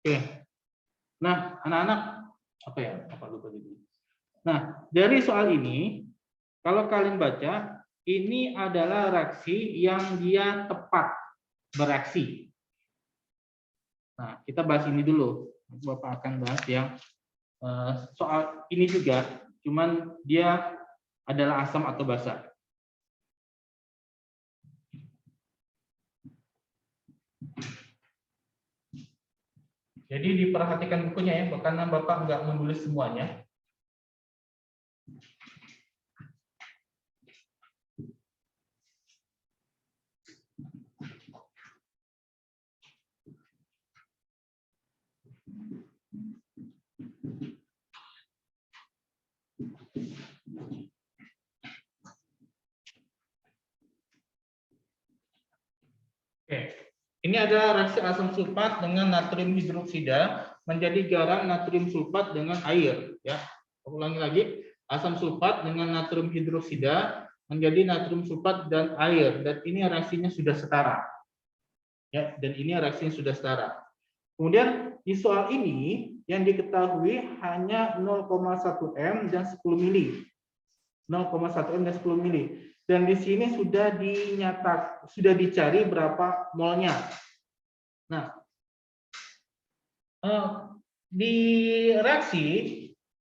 Oke. Nah, anak-anak, apa ya? Apa lupa gitu. Nah, dari soal ini, kalau kalian baca, ini adalah reaksi yang dia tepat bereaksi. Nah, kita bahas ini dulu. Bapak akan bahas yang soal ini juga, cuman dia adalah asam atau basa. Jadi diperhatikan bukunya ya, karena Bapak nggak menulis semuanya. Oke. Ini ada reaksi asam sulfat dengan natrium hidroksida menjadi garam natrium sulfat dengan air. Ya, ulangi lagi, asam sulfat dengan natrium hidroksida menjadi natrium sulfat dan air. Dan ini reaksinya sudah setara. Ya, dan ini reaksinya sudah setara. Kemudian di soal ini yang diketahui hanya 0,1 m dan 10 mili. 0,1 m dan 10 mili. Dan di sini sudah dicari berapa molnya. Nah, di reaksi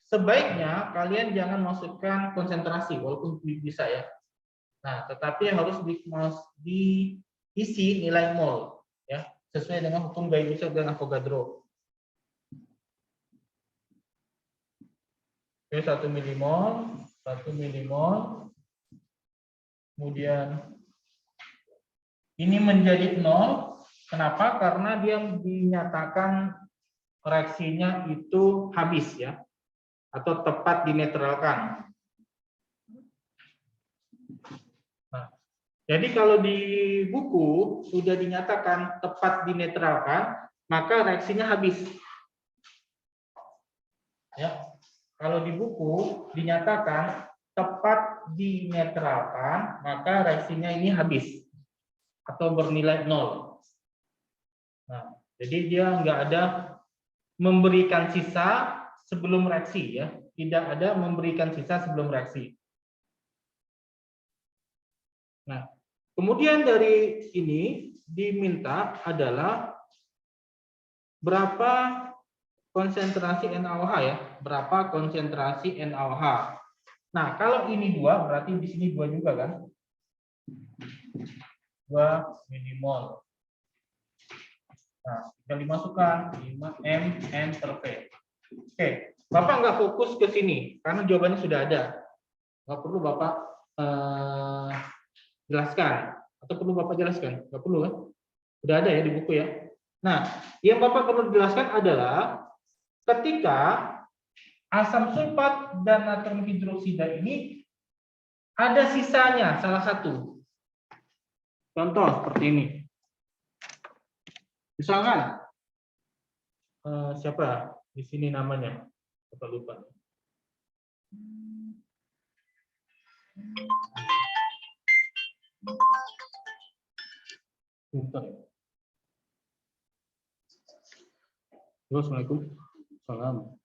sebaiknya kalian jangan masukkan konsentrasi, walaupun bisa ya. Nah, tetapi harus diisi nilai mol, ya, sesuai dengan hukum Gay-Lussac dan Avogadro. 1 milimol, 1 milimol. Kemudian ini menjadi 0. Kenapa? Karena dia dinyatakan reaksinya itu habis ya, atau tepat dinetralkan. Nah, jadi kalau di buku sudah dinyatakan tepat dinetralkan, maka reaksinya habis. Ya, kalau di buku dinyatakan tepat dinetralkan, maka reaksinya ini habis atau bernilai 0. Nah, jadi dia nggak ada memberikan sisa sebelum reaksi ya, tidak ada memberikan sisa sebelum reaksi. Nah, kemudian dari ini diminta adalah berapa konsentrasi NaOH ya, berapa konsentrasi NaOH. Nah, kalau ini 2 berarti di sini 2 juga kan? 2 milimol. Nah, kita dimasukkan 5 mN per V. Oke, Bapak nggak fokus ke sini karena jawabannya sudah ada. Nggak perlu Bapak jelaskan. Atau perlu Bapak jelaskan? Nggak perlu kan? Sudah ada ya di buku ya. Nah, yang Bapak perlu jelaskan adalah ketika asam sulfat dan natrium hidroksida ini ada sisanya salah satu. Contoh seperti ini. Misalkan siapa di sini namanya? Bapak lupa. Bentar. Assalamualaikum. Salam.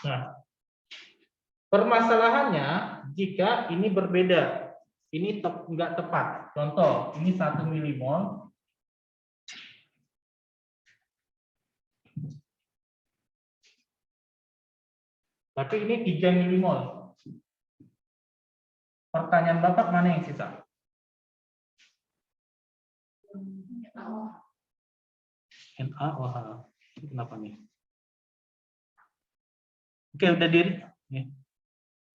Nah, permasalahannya jika ini berbeda, ini nggak tepat. Contoh, ini 1 milimol. Tapi ini 3 milimol. Pertanyaan Bapak mana yang sisa? NaOH. Kenapa nih? Oke, udah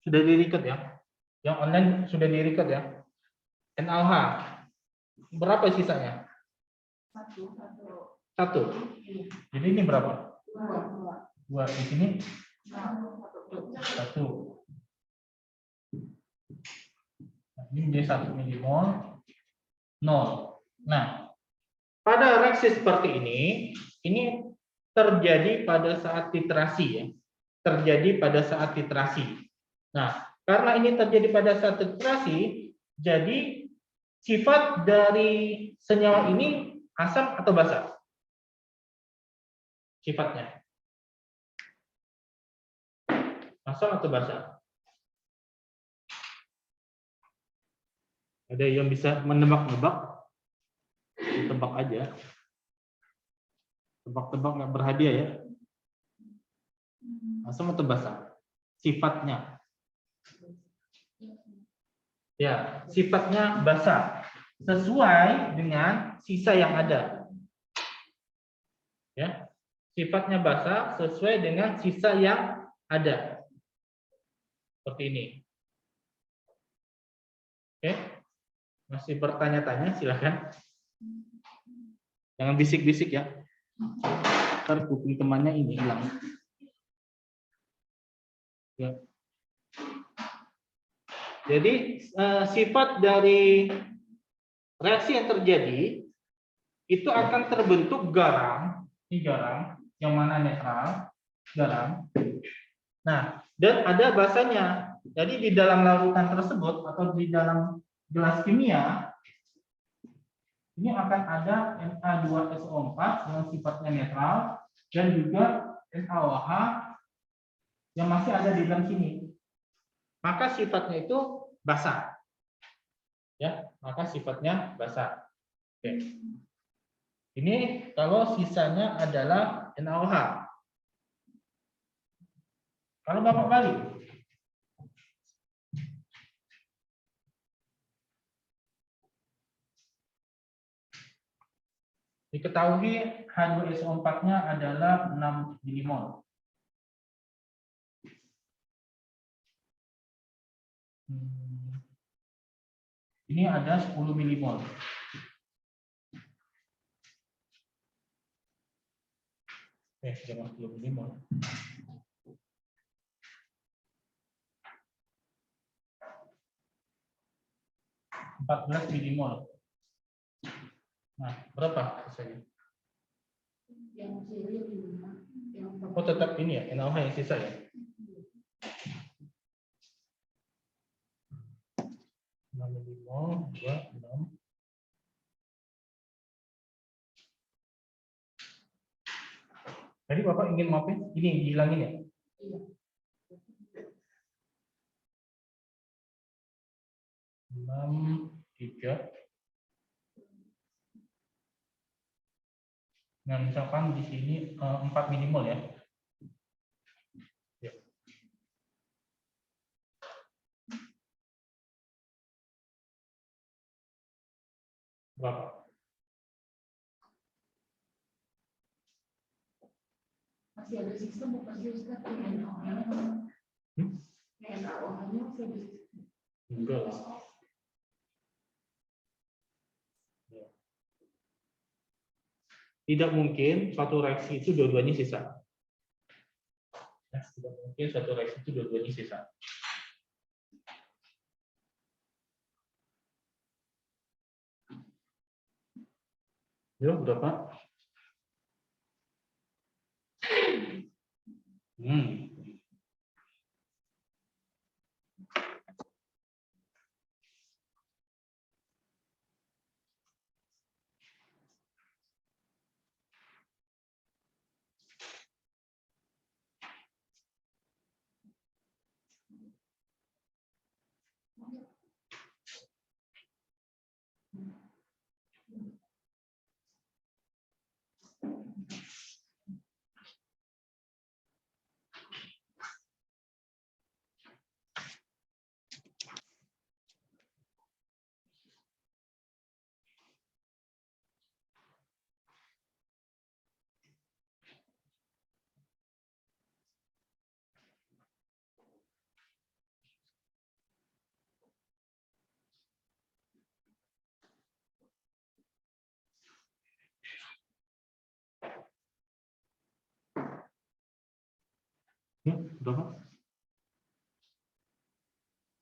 sudah di-record ya. Yang online sudah di-record ya. NaOH. Berapa sisanya? 1. Jadi ini berapa? 2. Di sini 1. Nah, ini menjadi 1 milimol 0. Nah, pada reaksi seperti ini terjadi pada saat titrasi ya. Terjadi pada saat titrasi. Nah, karena ini terjadi pada saat titrasi, jadi sifat dari senyawa ini asam atau basa? Sifatnya. Asam atau basa? Ada yang bisa menebak-nebak? Tebak aja. Tebak-tebak nggak berhadiah ya. Asam atau basa? Sifatnya. Ya, sifatnya basa. Sesuai dengan sisa yang ada. Ya. Sifatnya basa sesuai dengan sisa yang ada. Seperti ini. Oke. Masih bertanya-tanya silakan. Jangan bisik-bisik ya. Ntar kuping temannya ini hilang. Ya. Jadi sifat dari reaksi yang terjadi itu akan terbentuk garam, ini garam yang mana netral, garam. Nah, dan ada basanya. Jadi di dalam larutan tersebut atau di dalam gelas kimia ini akan ada Na2SO4 yang sifatnya netral dan juga NaOH yang masih ada di dalam sini. Maka sifatnya itu basa. Ya, maka sifatnya basa. Oke. Ini kalau sisanya adalah NaOH. Kalau Bapak balik, diketahui H2SO4-nya adalah 6 milimol. Ini ada 10 milimol. Jangan 10 milimol. 14 milimol. Nah, berapa sisanya? Oh, tetap ini ya, NaOH yang sisa ya? 6 milimol, 2, 6. Jadi Bapak ingin maafin, ini dihilangin ya? Iya. 6, 3. Nah, misalkan di sini 4 milimol ya. Berapa? Masih ada sistem operasi Ustaz dengan NaOH-nya. NaOH-nya masih ada sistem. Enggak lah. Tidak mungkin suatu reaksi itu dua-duanya sisa. Tidak mungkin suatu reaksi itu dua-duanya sisa. Ya, berapa? Berapa?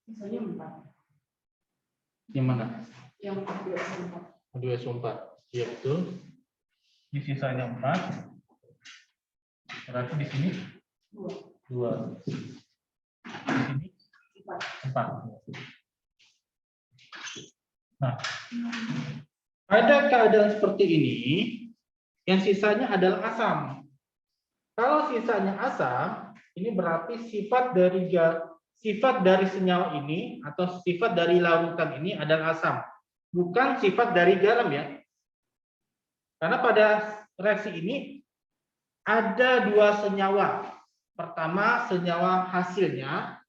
Misalnya 4. Yang mana? Yang 2S4. 2S4. Iya betul. Di sisanya 4. Berarti di sini 2. Di sini 4. Nah, pada keadaan seperti ini, yang sisanya adalah asam. Kalau sisanya asam, ini berarti sifat dari senyawa ini atau sifat dari larutan ini adalah asam, bukan sifat dari garam ya. Karena pada reaksi ini ada 2 senyawa. Pertama senyawa hasilnya,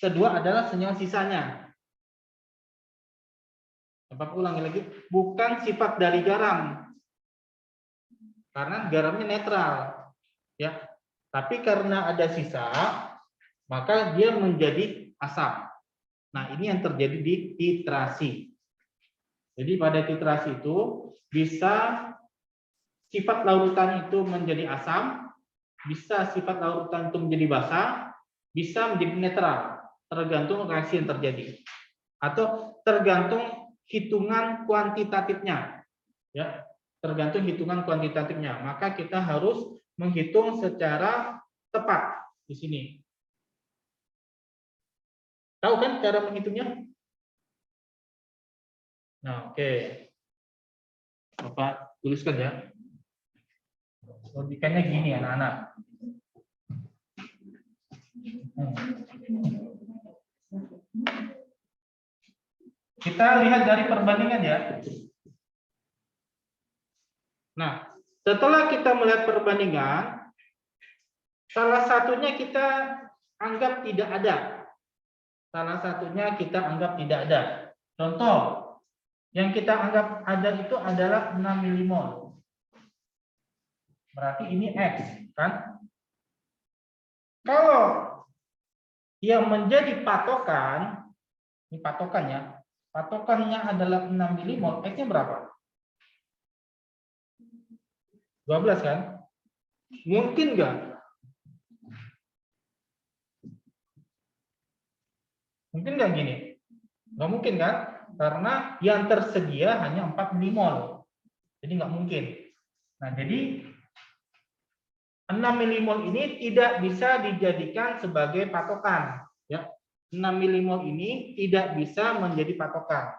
kedua adalah senyawa sisanya. Bapak ulangi lagi, bukan sifat dari garam. Karena garamnya netral, ya. Tapi karena ada sisa, maka dia menjadi asam. Nah, ini yang terjadi di titrasi. Jadi pada titrasi itu bisa sifat larutan itu menjadi asam, bisa sifat larutan itu menjadi basa, bisa menjadi netral, tergantung reaksi yang terjadi. Atau tergantung hitungan kuantitatifnya. Ya, tergantung hitungan kuantitatifnya. Maka kita harus menghitung secara tepat di sini. Tahu kan cara menghitungnya? Nah, oke. Bapak tuliskan ya. Logikanya gini anak-anak. Kita lihat dari perbandingan ya. Nah, setelah kita melihat perbandingan, salah satunya kita anggap tidak ada. Salah satunya kita anggap tidak ada. Contoh, yang kita anggap ada itu adalah 6 milimol. Berarti ini X, kan? Kalau yang menjadi patokan, ini patokannya, patokannya adalah 6 milimol, X-nya berapa? 12 kan? Mungkin nggak? Mungkin nggak gini? Nggak mungkin kan? Karena yang tersedia hanya 4 milimol. Jadi nggak mungkin. Nah, jadi 6 milimol ini tidak bisa dijadikan sebagai patokan. Ya. 6 milimol ini tidak bisa menjadi patokan.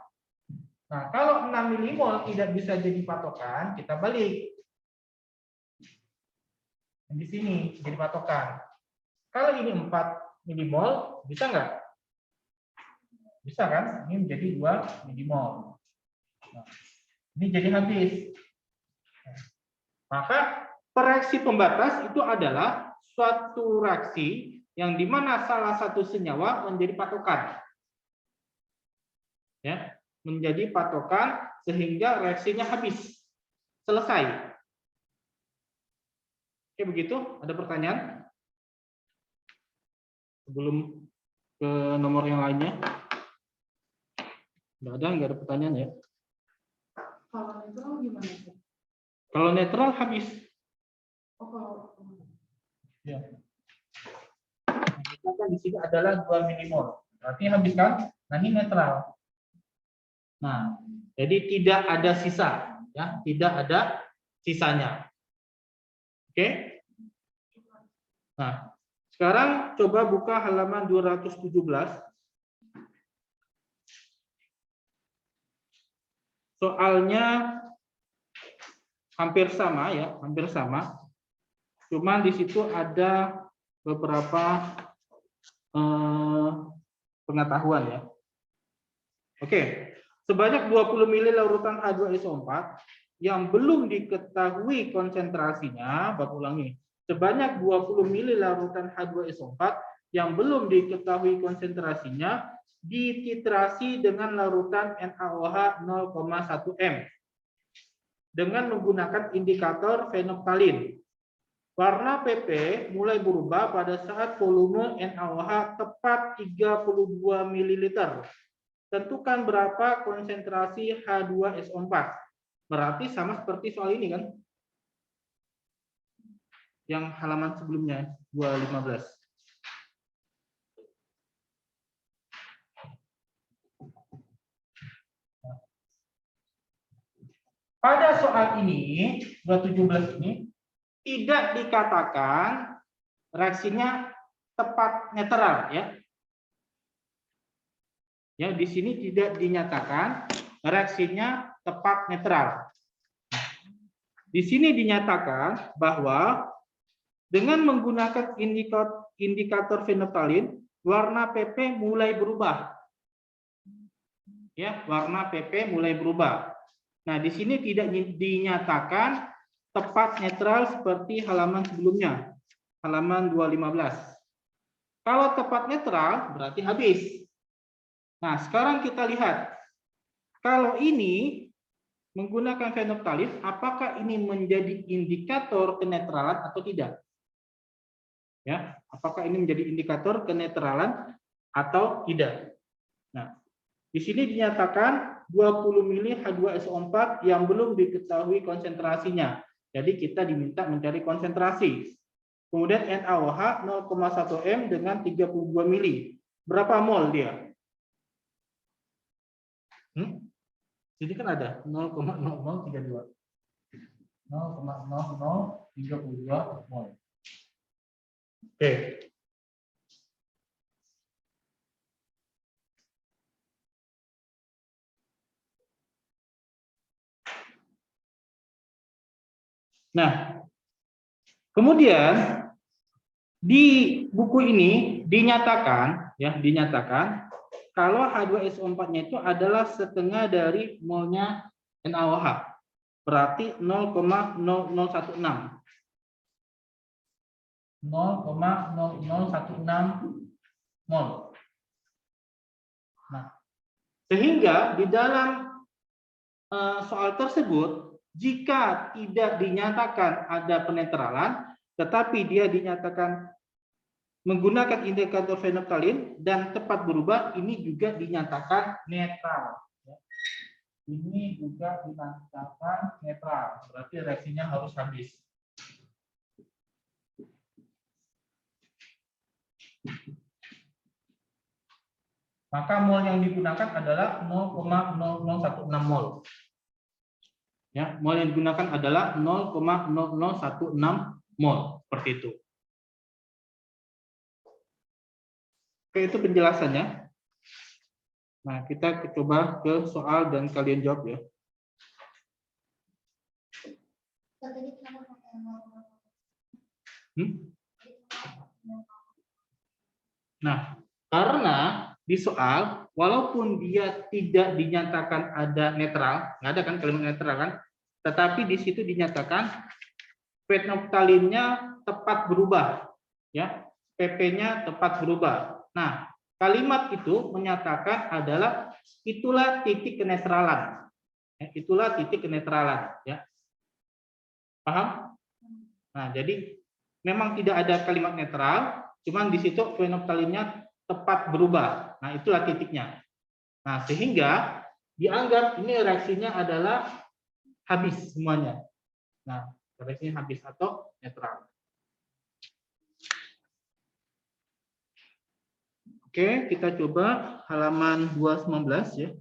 Nah, kalau 6 milimol tidak bisa jadi patokan, kita balik. Di sini jadi patokan. Kalau ini 4 milimol, bisa nggak? Bisa kan? Ini menjadi 2 milimol. Nah, ini jadi habis. Maka reaksi pembatas itu adalah suatu reaksi yang dimana salah satu senyawa menjadi patokan. Ya, menjadi patokan sehingga reaksinya habis. Selesai. Oke, begitu? Ada pertanyaan? Sebelum ke nomor yang lainnya. Nggak ada pertanyaan ya. Kalau netral gimana sih? Kalau netral habis. Oh, kalau Ya. Kita kan di sini adalah 2 milimol. Berarti habis kan? Nah, ini netral. Nah, jadi tidak ada sisa, ya, tidak ada sisanya. Oke? Nah, sekarang coba buka halaman 217. Soalnya hampir sama ya, hampir sama. Cuman di situ ada beberapa pengetahuan ya. Oke, sebanyak 20 ml larutan H2SO4 yang belum diketahui konsentrasinya, Bapak ulangi. Sebanyak 20 ml larutan H2SO4 yang belum diketahui konsentrasinya dititrasi dengan larutan NaOH 0,1 m dengan menggunakan indikator fenolftalin. Warna PP mulai berubah pada saat volume NaOH tepat 32 ml. Tentukan berapa konsentrasi H2SO4. Berarti sama seperti soal ini kan? Yang halaman sebelumnya, 215. pada soal ini 217 ini tidak dikatakan reaksinya tepat netral ya. Ya, di sini tidak dinyatakan reaksinya tepat netral. Di sini dinyatakan bahwa dengan menggunakan indikator fenolftalin, warna PP mulai berubah. Ya, warna PP mulai berubah. Nah, di sini tidak dinyatakan tepat netral seperti halaman sebelumnya, halaman 215. Kalau tepat netral berarti habis. Nah, sekarang kita lihat. Kalau ini menggunakan fenolftalin, apakah ini menjadi indikator kenetralan atau tidak? Ya, apakah ini menjadi indikator kenetralan atau tidak? Nah, di sini dinyatakan 20 mili H2SO4 yang belum diketahui konsentrasinya. Jadi kita diminta mencari konsentrasi. Kemudian NaOH 0,1 M dengan 32 mili. Berapa mol dia? Jadi kan ada 0,0032. 0,0032 mol. Oke. Nah, kemudian di buku ini dinyatakan kalau H2SO4-nya itu adalah setengah dari molnya NaOH. Berarti 0,0016. 0,0016 mol. Nah, sehingga di dalam soal tersebut, jika tidak dinyatakan ada penetralan, tetapi dia dinyatakan menggunakan indikator fenolftalin dan tepat berubah, ini juga dinyatakan netral. Ini juga dinyatakan netral, berarti reaksinya harus habis. Maka mol yang digunakan adalah 0,0016 mol. Ya, mol yang digunakan adalah 0,0016 mol, seperti itu. Oke, itu penjelasannya. Nah, kita coba ke soal dan kalian jawab ya. Nah, karena di soal, walaupun dia tidak dinyatakan ada netral, nggak ada kan kalimat netral kan, tetapi di situ dinyatakan fenolftalinnya tepat berubah, ya, PP-nya tepat berubah. Nah, kalimat itu menyatakan adalah itulah titik kenetralan, ya, itulah titik kenetralan, ya, paham? Nah, jadi memang tidak ada kalimat netral, cuman di situ fenolftalinnya tepat berubah. Nah, itulah titiknya. Nah, sehingga dianggap ini reaksinya adalah habis semuanya. Nah, reaksinya habis atau netral. Oke, kita coba halaman 219 ya.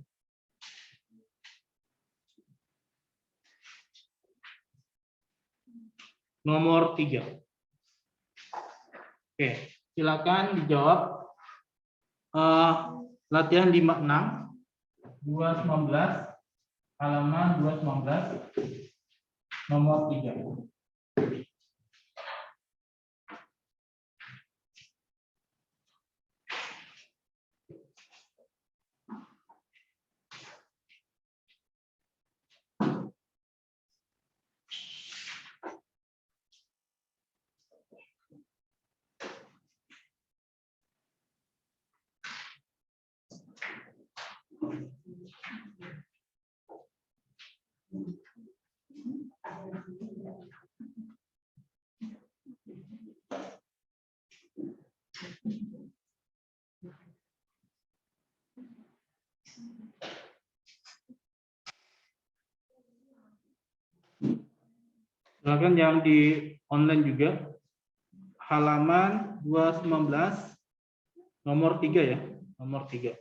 Nomor 3. Oke, silakan dijawab. Latihan 56 219 halaman 219 nomor 3. Silakan yang di online juga. Halaman 219 nomor 3 ya, nomor 3.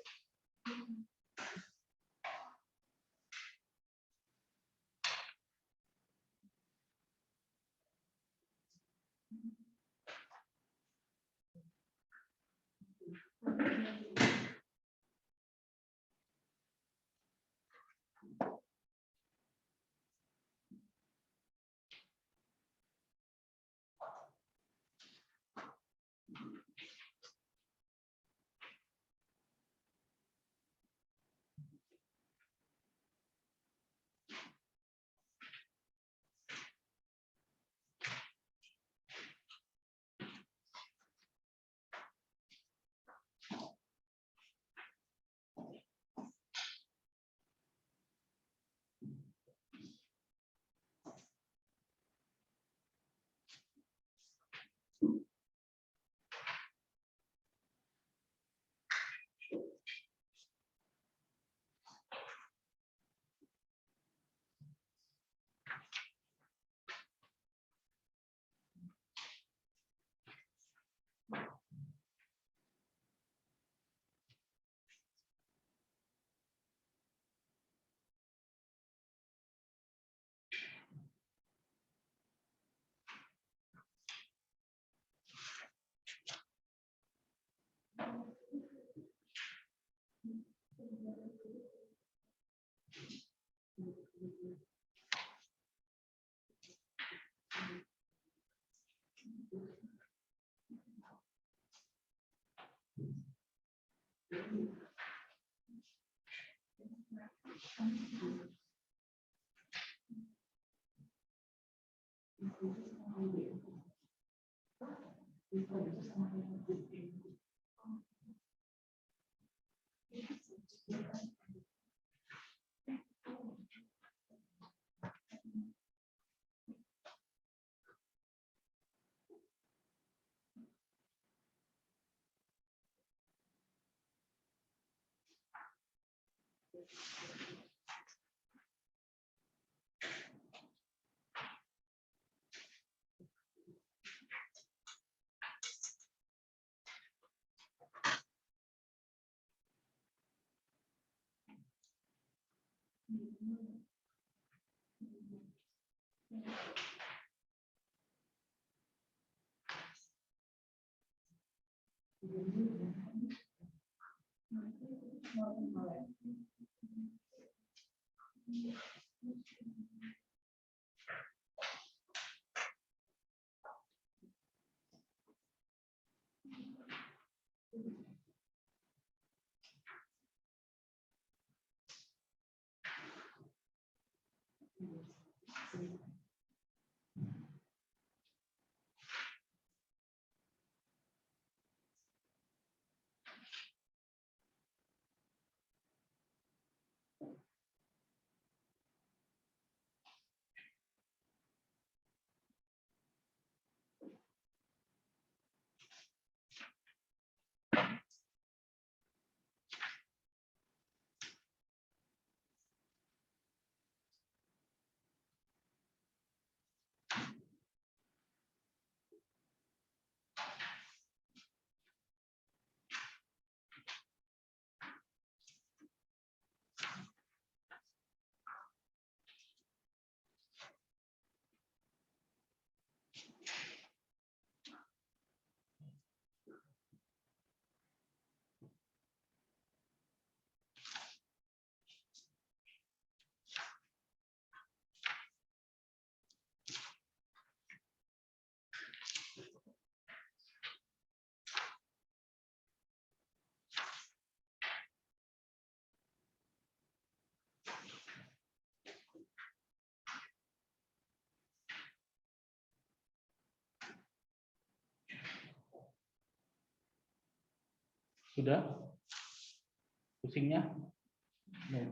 Sudah? Pusingnya? Iya.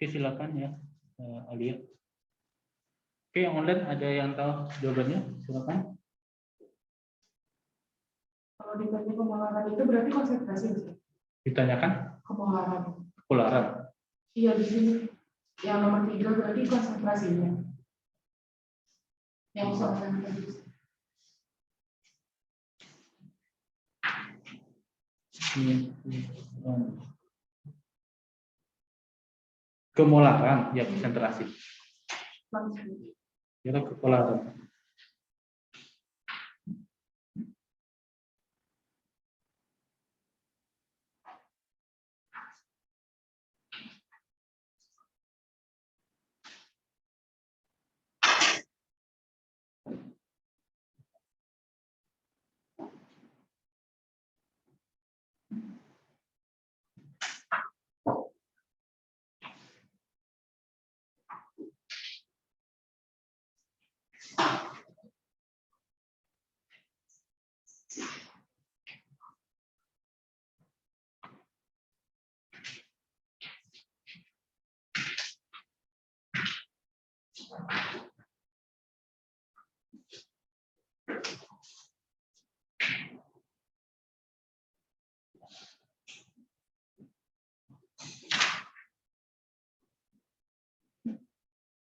Oke, silakan ya, Alia. Oke, yang online ada yang tahu jawabannya? Silakan. Kalau ditanya kemalaran itu berarti konsentrasi. Ditanyakan Kemalaran. kepularan. Iya di sini. Yang nomor 3 berarti konsentrasinya. Yang soalnya tadi. Kemolaran, ya konsentrasi. Kira kepularan.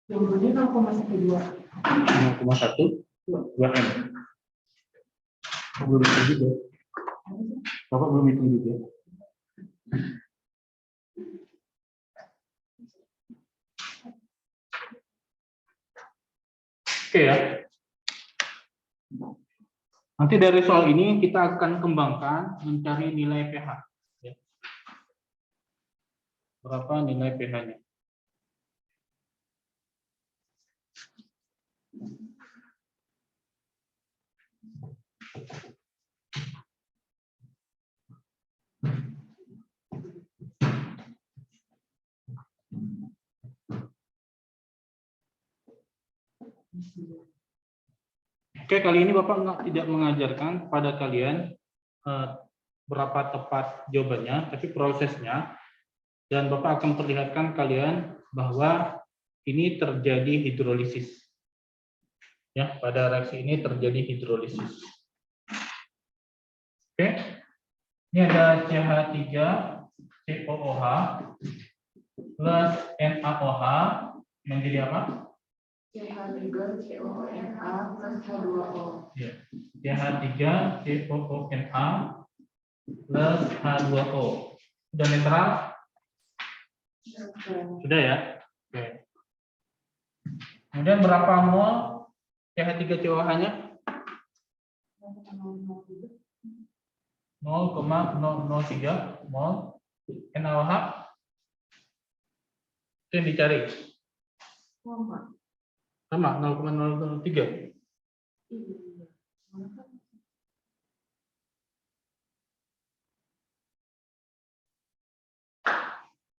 Jawabannya 0,12. 0,1 2 M. Belum hitung juga. Bapak belum hitung juga. Oke ya. Nanti dari soal ini kita akan kembangkan mencari nilai pH. Ya. Berapa nilai pH-nya? Oke, kali ini Bapak tidak mengajarkan pada kalian berapa tepat jawabannya, tapi prosesnya. Dan Bapak akan perlihatkan kalian bahwa ini terjadi hidrolisis. Ya, pada reaksi ini terjadi hidrolisis. Oke, ini ada CH3COOH plus NaOH menjadi apa? CH3COONA plus H2O. Ya. CH3COONA plus H2O. Sudah netral? Sudah ya? Oke. Kemudian berapa mol CH3COOH-nya? 0,003 mol. NaOH? Itu yang dicari. Sama 0,003.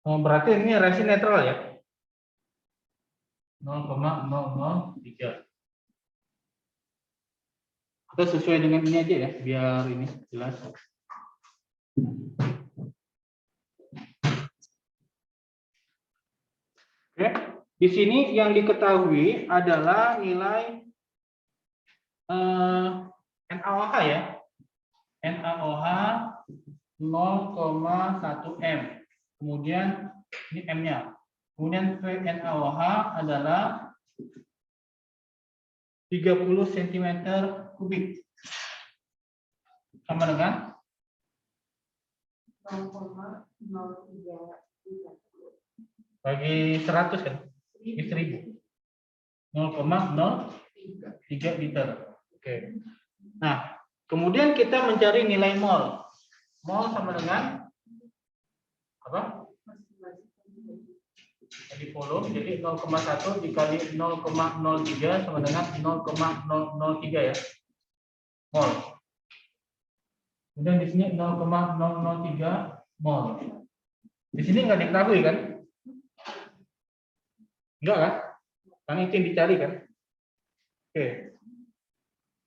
Berarti ini reaksi netral ya? 0,003. Atau sesuai dengan ini aja ya, biar ini jelas. Oke, di sini yang diketahui adalah nilai NaOH ya. NaOH 0,1 M. Kemudian ini M-nya. Kemudian VNaOH adalah 30 cm kubik. Sama dengan 0,03. bagi 100 kan? Bagi 1000. 0,03 liter. Oke. Nah, kemudian kita mencari nilai mol. Mol sama dengan apa? Jadi volume, jadi 0,1 dikali 0,03 sama dengan 0,003 ya. Mol. Kemudian di sini 0,003 mol. Di sini nggak diketahui kan? Enggak kan? Karena itu yang dicari kan? Oke.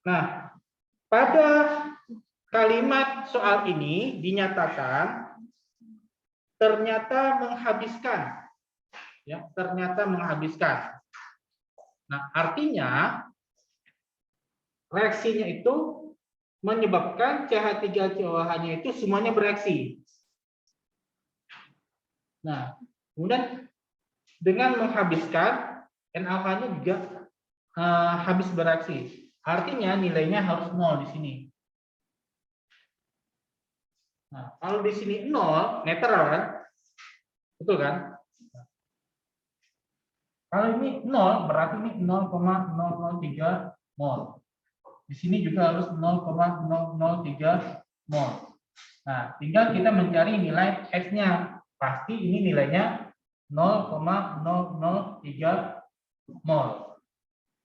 Nah, pada kalimat soal ini dinyatakan ternyata menghabiskan ya ternyata menghabiskan. Nah, artinya reaksinya itu menyebabkan CH3COH-nya itu semuanya bereaksi. Nah, kemudian dengan menghabiskan NaOH-nya juga habis bereaksi. Artinya nilainya harus 0 di sini. Nah, kalau di sini 0, netral kan? Betul kan? Kalau ini 0, berarti ini 0,003 mol. Di sini juga harus 0,003 mol. Nah, tinggal kita mencari nilai X-nya. Pasti ini nilainya 0,003 mol.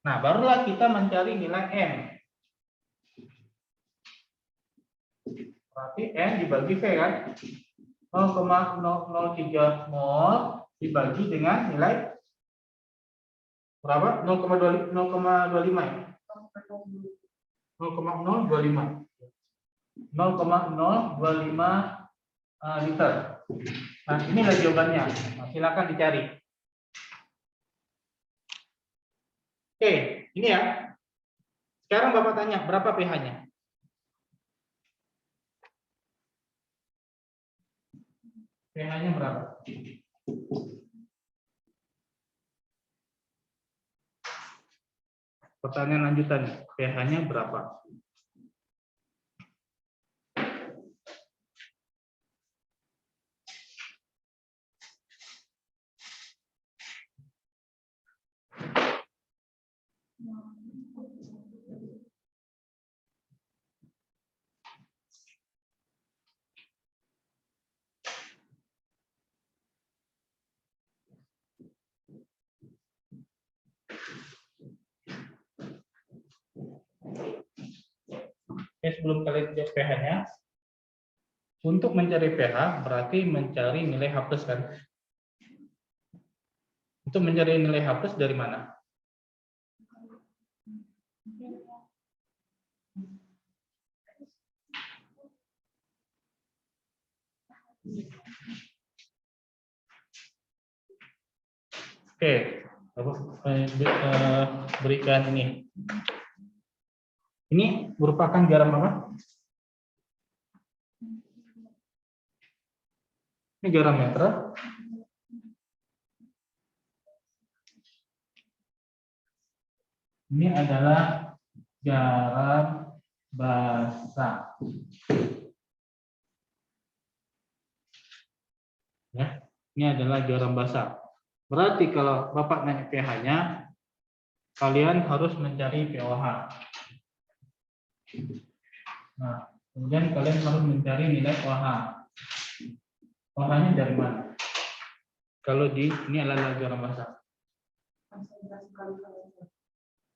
Nah, barulah kita mencari nilai N. Berarti N dibagi V kan? 0,003 mol dibagi dengan nilai berapa? 0,25 ya? 0,025. 0,025 liter. Nah, inilah jawabannya. Nah, silakan dicari. Oke, ini ya. Sekarang Bapak tanya, berapa pH-nya? pH-nya berapa? Pertanyaan lanjutan, pH-nya berapa? Oke, sebelum kalian jawab pH-nya, untuk mencari pH berarti mencari nilai H+ kan? Untuk mencari nilai H+ dari mana? Oke, berikan ini. Ini merupakan garam apa? Ini garam netral. Ini adalah garam basa. Ya, ini adalah garam basa. Berarti kalau Bapak nanya pH-nya, kalian harus mencari pOH. Nah, kemudian kalian harus mencari nilai OH. OH-nya dari mana? Kalau di ini adalah garam basa.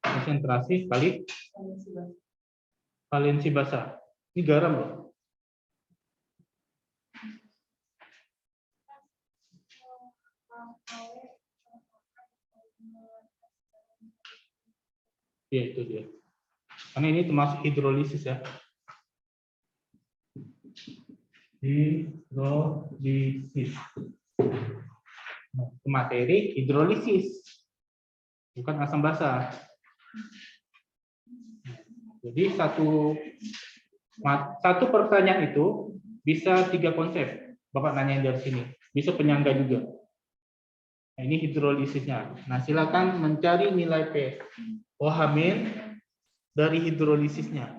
Konsentrasi kali valensi basa. Ini garam loh. Ya, itu dia. Karena ini termasuk hidrolisis ya. Hidrolisis. Nah, materi hidrolisis. Bukan asam basa. Jadi satu pertanyaan itu bisa 3 konsep. Bapak nanya dari sini. Bisa penyangga juga. Nah, ini hidrolisisnya. Nah, silakan mencari nilai pOH- dari hidrolisisnya.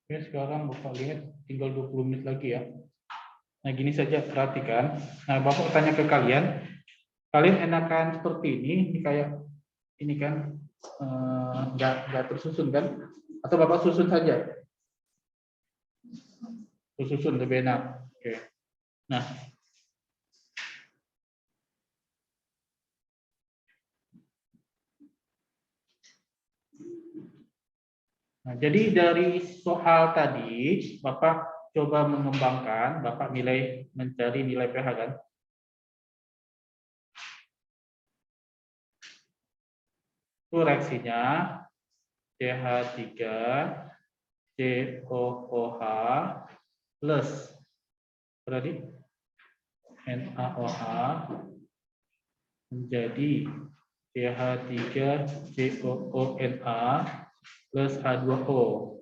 Oke, sekarang Bapak lihat tinggal 20 menit lagi ya. Nah, gini saja, perhatikan. Nah, Bapak tanya ke kalian, kalian enakan seperti ini kayak ini kan, nggak tersusun kan? Atau Bapak susun saja? Susun lebih enak. Oke. Nah, jadi dari soal tadi, Bapak coba mengembangkan, Bapak mencari nilai pH kan? Itu reaksinya CH3 COOH plus berarti NaOH menjadi CH3COONA plus H2O.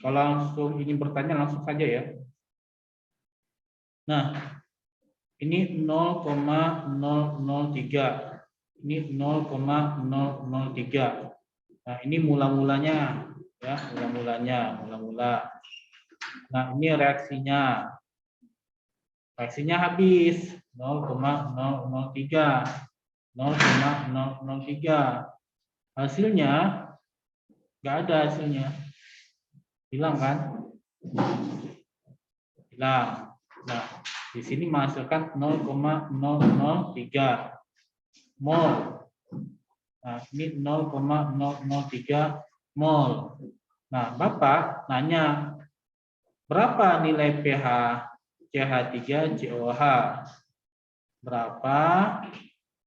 Kalau langsung ingin bertanya langsung saja ya. Nah, ini 0,003. Ini 0,003. Nah, ini mula-mulanya ya, mula. Nah, ini reaksinya. Reaksinya habis 0,003. 0,003. Hasilnya nggak ada hasilnya. Hilang kan? Hilang. Nah, di sini menghasilkan 0,003 mol. Nah, ini 0,003 mol. Nah, Bapak nanya, berapa nilai pH CH3COOH? Berapa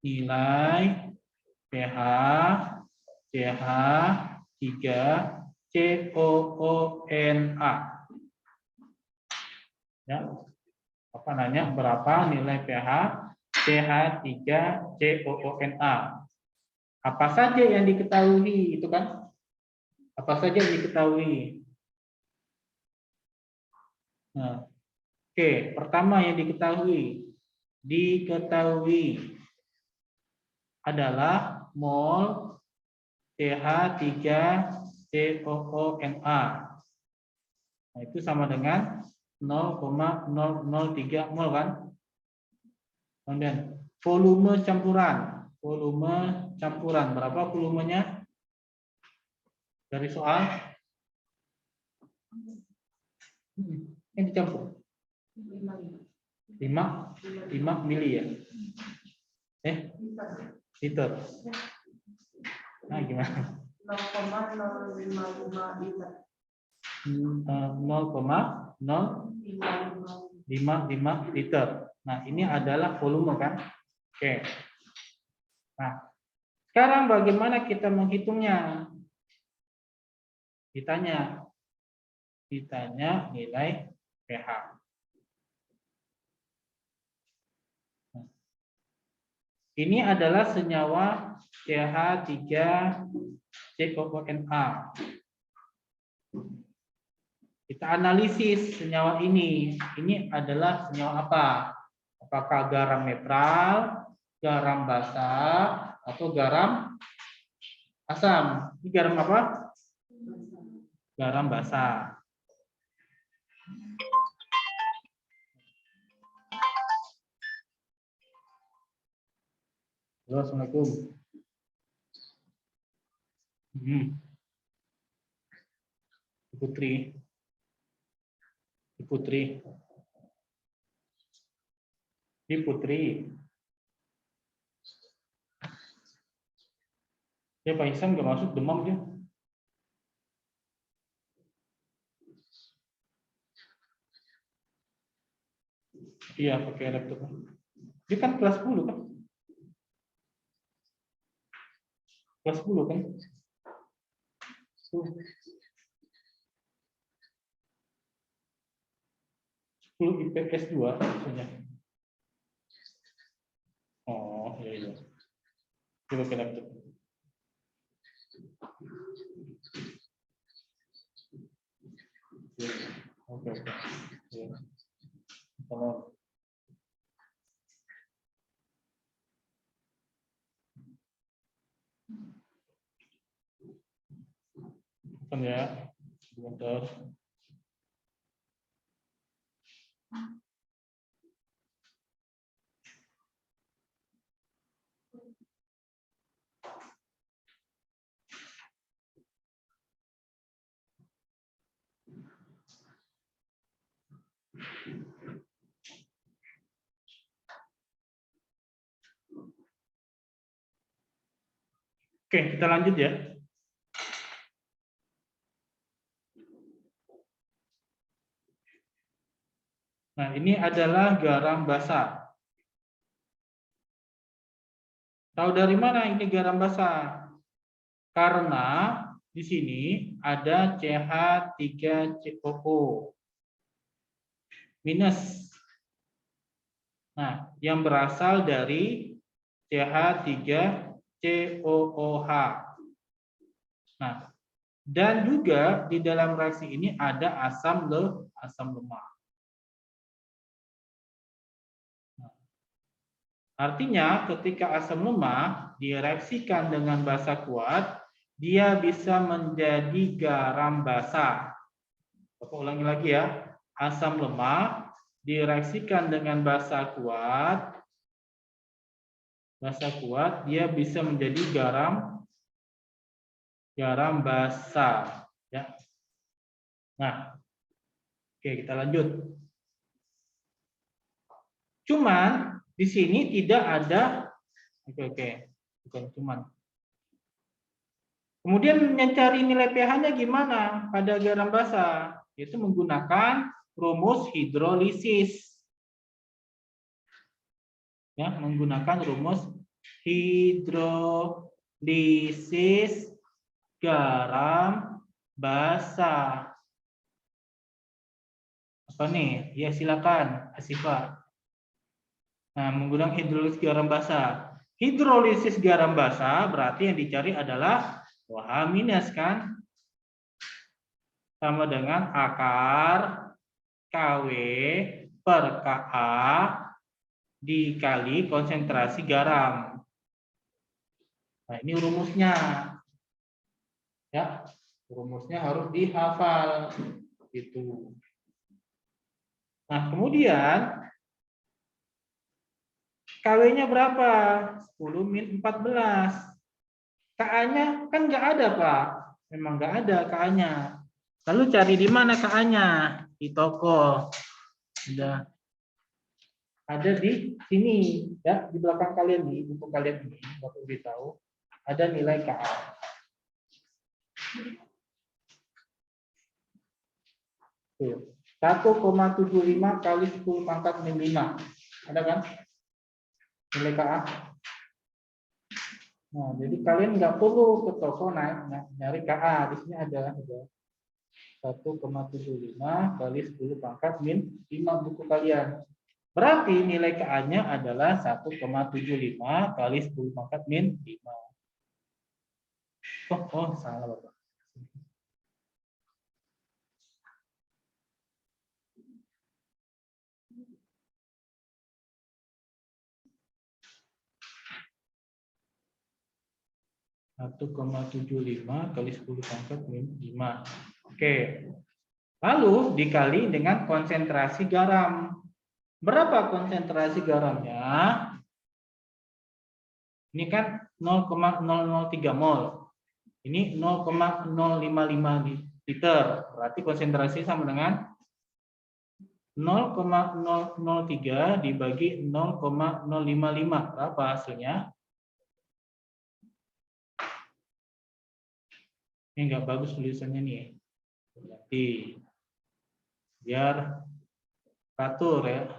nilai pH CH3COONA? Ya, Bapak nanya berapa nilai pH CH3COONA? Apa saja yang diketahui itu kan? Apa saja yang diketahui? Nah, oke, pertama yang diketahui adalah mol CH3COONA. Nah, itu sama dengan 0,003 mol kan? Kemudian volume campuran. Berapa volumenya? Dari soal yang dicampur 5 mili ya. Liter. Nah, gimana? 0,055 liter. 0,055 liter. Nah, ini adalah volume kan? Oke. Nah, sekarang bagaimana kita menghitungnya? Ditanya nilai pH. Ini adalah senyawa CH3COONA. Kita analisis senyawa ini. Ini adalah senyawa apa? Apakah garam netral, garam basa, atau garam asam? Ini garam apa? Garam basa. Halo, Assalamualaikum. Putri. Ya, Pak Ihsan nggak masuk, demam dia. Iya, pakai laptop. Dia kan kelas 10 kan? Kelas 10 kan? 10 IPS 2 maksudnya. Oh, iya iya. Coba kita lihat. Oke, oke. Ya. Kalau ya, sebentar. Oke, kita lanjut ya. Nah, ini adalah garam basa. Tahu dari mana ini garam basa? Karena di sini ada CH3COO minus. Nah, yang berasal dari CH3COOH. Nah, dan juga di dalam reaksi ini ada asam lemak. Artinya ketika asam lemak direaksikan dengan basa kuat, dia bisa menjadi garam basa. Bapak ulangi lagi ya. Asam lemak direaksikan dengan basa kuat, dia bisa menjadi garam basa. Ya. Nah, oke kita lanjut. Cuman di sini tidak ada, bukan cuman. Kemudian mencari nilai pH-nya gimana pada garam basa? Yaitu menggunakan rumus hidrolisis. Ya, menggunakan rumus hidrolisis garam basa. Apa nih? Ya silakan, Asifah. Nah, menggunakan hidrolisis garam basa. Hidrolisis garam basa berarti yang dicari adalah OH- kan? Sama dengan akar KW per Ka dikali konsentrasi garam. Nah, ini rumusnya. Ya, rumusnya harus dihafal gitu. Nah, kemudian KW-nya berapa? 10 min 14. KA-nya kan nggak ada, Pak. Memang nggak ada KA-nya. Lalu cari di mana KA-nya? Di toko. Sudah ada di sini, ya, di belakang kalian, di buku kalian ini, Bapak beritahu, ada nilai KA. Tuh, 1,75 kali 10 pangkat min 5. Ada kan? Nilai KA. Nah, jadi kalian nggak perlu ke toko nyari KA. Di sini ada 1,75 kali 10 pangkat min 5 buku kalian. Berarti nilai KA-nya adalah 1,75 kali 10 pangkat min 5. Oh, salah Bapak. Satu 1,75 kali 10 pangkat min 5. Oke. Lalu dikali dengan konsentrasi garam. Berapa konsentrasi garamnya? Ini kan 0,003 mol. Ini 0,055 liter. Berarti konsentrasi sama dengan 0,003 dibagi 0,055. Berapa hasilnya? Ini nggak bagus tulisannya nih. Berarti biar teratur ya.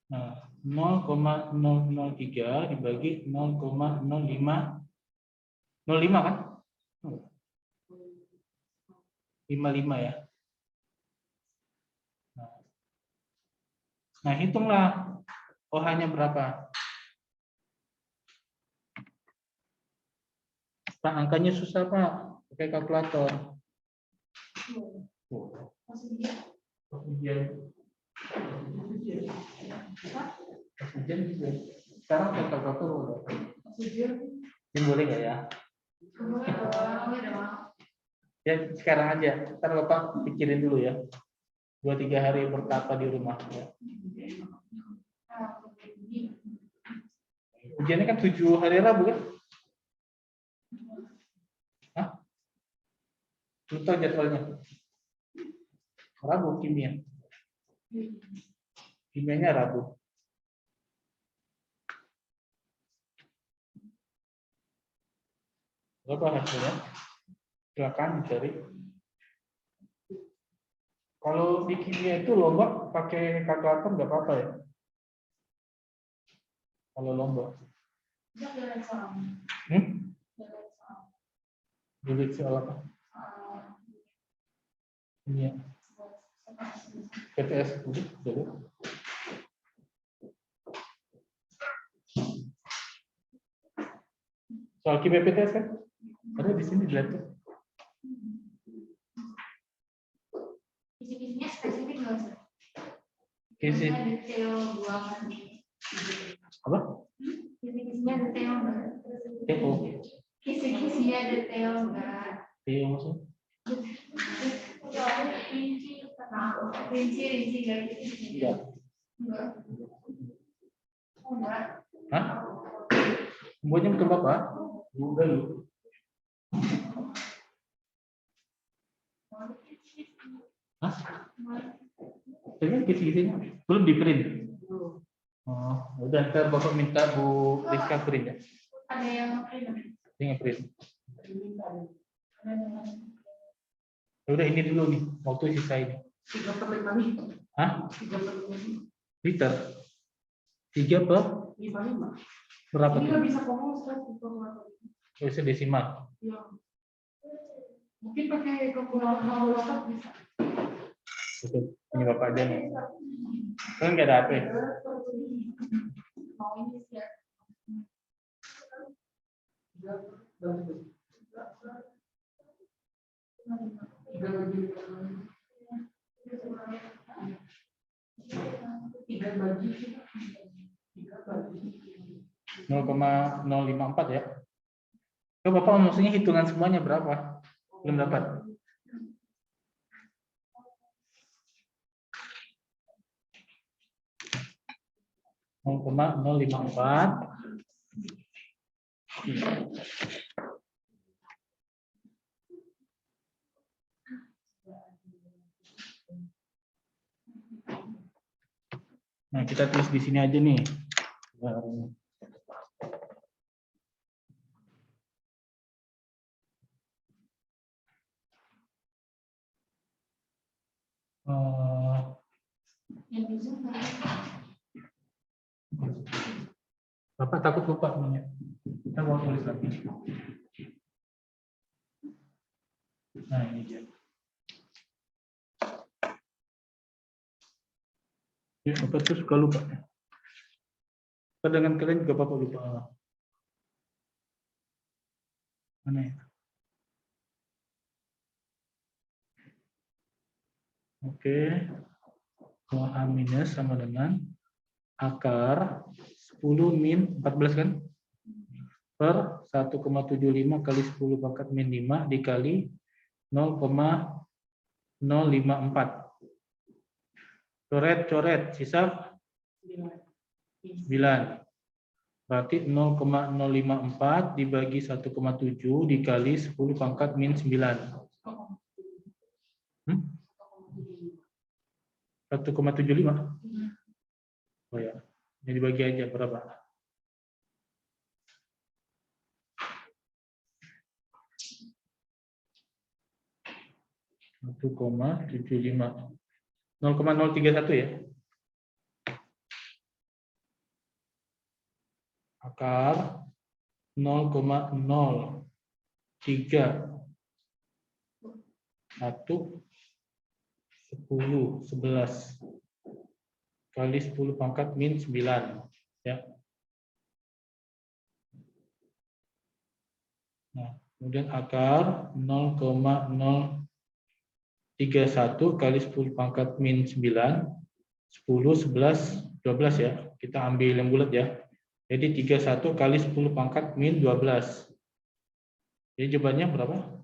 Nah, 0,003 dibagi 0,05 kan? 55 ya. Nah, hitunglah OH-nya berapa. Pak, angkanya susah, Pak. Pakai kalkulator. Sekarang pakai kalkulator. Ini boleh nggak ya? Ya, sekarang aja. Ntar Bapak pikirin dulu ya. 2-3 hari bertapa di rumah. Ya. Ujiannya kan 7 hari Rabu kan? Hah? Belum tahu jadwalnya. Rabu kimia. Kimianya Rabu. Berapa hasilnya? Silakan dicari. Kalau di kimia itu lomba pakai kalkulator nggak apa-apa ya? Kalau lomba. Dilihat soal apa? Kimia. PTS dulu. Soal kimia PTS kan? Ada di sini dilihat tuh. Kisi-kisinya spesifik nggak usah. Kisi. Detail buangan. Apa? Kisi-kisinya detail nggak? TO. Kisi-kisinya detail nggak? TO maksudnya? Rinci nggak gitu? Enggak. Enggak. Hah? Semuanya betul Bapak? Udah lu. Hah? Ini kisi-kisinya belum di print. Oh, udah ntar Bapak minta Bu Rizka print ya. Ada yang print. Ini print. Udah ini dulu nih, waktu sisa ini. 3/5 nih. Hah? 3/5. Liter. 3/5. Berapa Ini tuh? nggak bisa ngomong sekarang. Bisa desimal. Ya. Mungkin pakai kalkulator bisa. Betul. Ini Bapak aja nih. Kan nggak ada HP. Mau ini sih ya. Tiga bagi. 0,054 ya. Coba Bapak maksudnya hitungan semuanya berapa? Belum dapat. (0,054). Nah, kita tulis di sini aja nih. Bapak takut lupa namanya. Kita mau tulis lagi. Nah, ini dia. Ya, Bapak tuh suka lupa. Dengan kalian juga Bapak lupa. Mana ya? Oke. OH minus sama dengan akar 10 min 14 kan? Per 1,75 kali 10 pangkat min 5 dikali 0,054. Coret, sisa 9. Berarti 0,054 dibagi 1,7 dikali 10 pangkat min 9. 1,75. Oh ya, ini dibagi aja berapa? Satu 0,75. 0,031 ya. akar 0,03 1 10 11 kali 10 pangkat min 9 ya. Nah, kemudian akar 0,031 kali 10 pangkat min 9 10 11 12 ya. Kita ambil yang bulat ya. Jadi 31 kali 10 pangkat min 12. Jadi jawabannya berapa?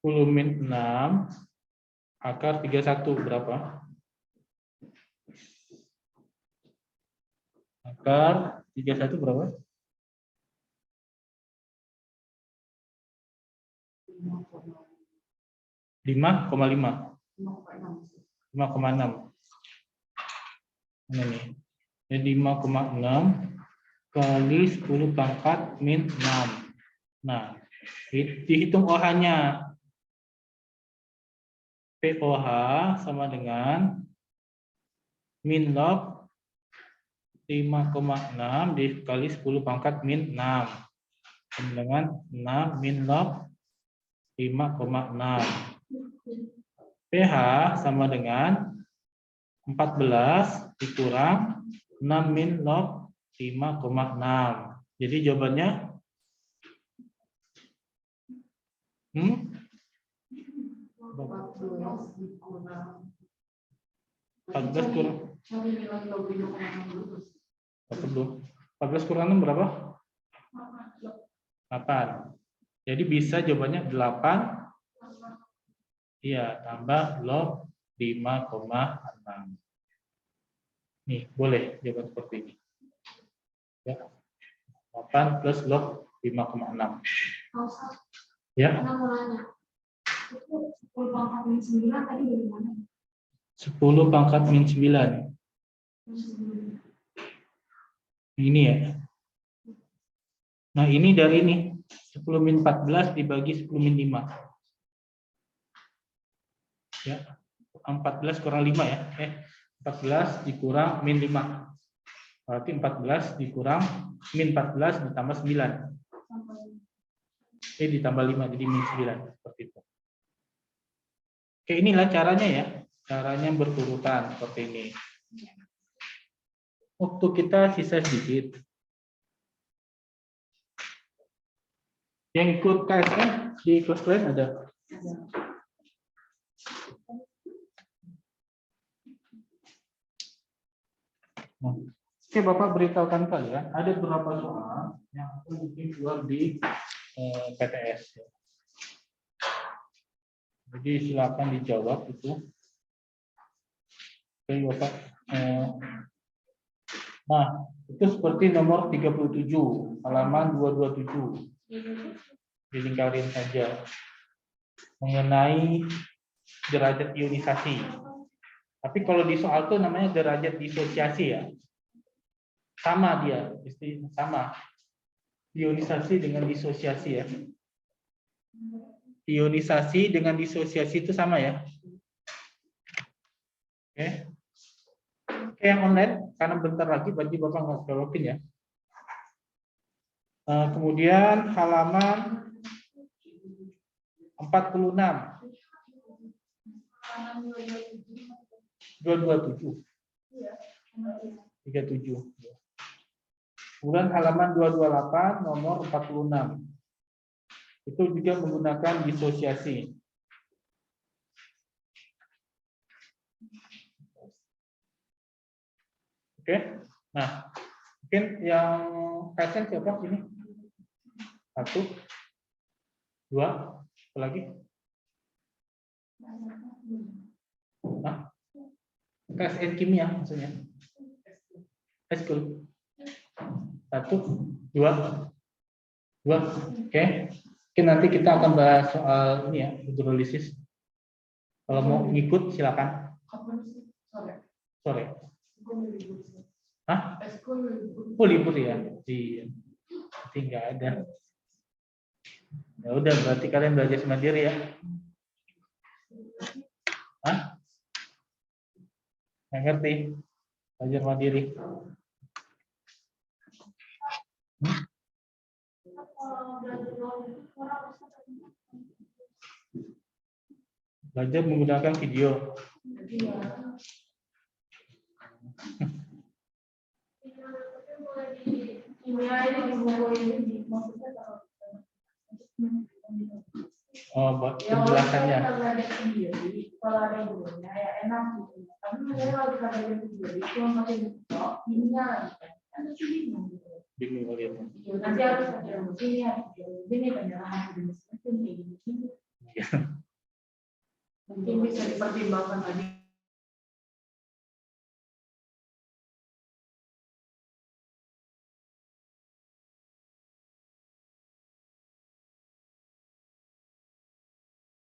Min 6 akar 31 berapa? Akar 31 berapa? 5,5. 5,6. Ini. Jadi 5,6 kali 10 pangkat min 6. Nah, dihitung OH-nya. POH sama dengan min log 5,6 dikali 10 pangkat min 6. Sama dengan 6 min log 5,6. pH sama dengan 14 dikurang 6 min log 5,6. Jadi jawabannya 14 kurang 14 kurang 6 berapa? 8. Jadi bisa jawabannya 8. Iya, tambah log 5,6. Nih, boleh jawaban seperti ini. Ya. 8 plus log 5,6. Ya. 10 pangkat min 9 tadi dari mana? 10 pangkat min 9. Ini ya. Nah, ini dari ini. 10 min 14 dibagi 10 min 5. Ya. 14 kurang 5 ya. 14 dikurang min 5. Berarti 14 dikurang min 14 ditambah 9. Ditambah 5 jadi min 9 seperti itu. Oke, inilah caranya ya. Caranya berurutan seperti ini. Waktu kita sisa sedikit. Yang ikut KSN di kelas kalian ada? Oke, Bapak beritahukan kalian ada beberapa soal yang akan mungkin keluar di PTS. Jadi silakan dijawab itu. Oke, Bapak. Nah, itu seperti nomor 37, halaman 227. Dilingkarin saja. Mengenai derajat ionisasi. Tapi kalau di soal itu namanya derajat disosiasi ya. Sama dia, sama. Ionisasi dengan disosiasi ya. Ionisasi dengan disosiasi itu sama ya. Oke. Oke, yang online, karena bentar lagi bagi Bapak nggak jawabin ya. Kemudian halaman 46. 227. 37. Kemudian halaman 228 nomor 46. Itu juga menggunakan disosiasi. Oke. Nah, mungkin yang KSN siapa ini? 1, 2, apa lagi? Nah, KSN kimia maksudnya. Eskul. 1, 2. Oke. Oke, nanti kita akan bahas soal ini ya, hidrolisis. Kalau mau ikut silakan. Sore. Hah? Oh, libur ya. Iya. Nanti nggak ada. Ya udah, berarti kalian belajar mandiri ya. Hah? Nggak ngerti? Belajar mandiri. Belajar menggunakan video. Oh, penjelasannya. Kalau ada gurunya ya enak gitu. Tapi misalnya kalau kita belajar video itu pakai laptop, ininya kan itu bingung gitu. Bingung lihat. Nanti harus ada begini penyerahan jenis kayak gini. Mungkin bisa dipertimbangkan tadi.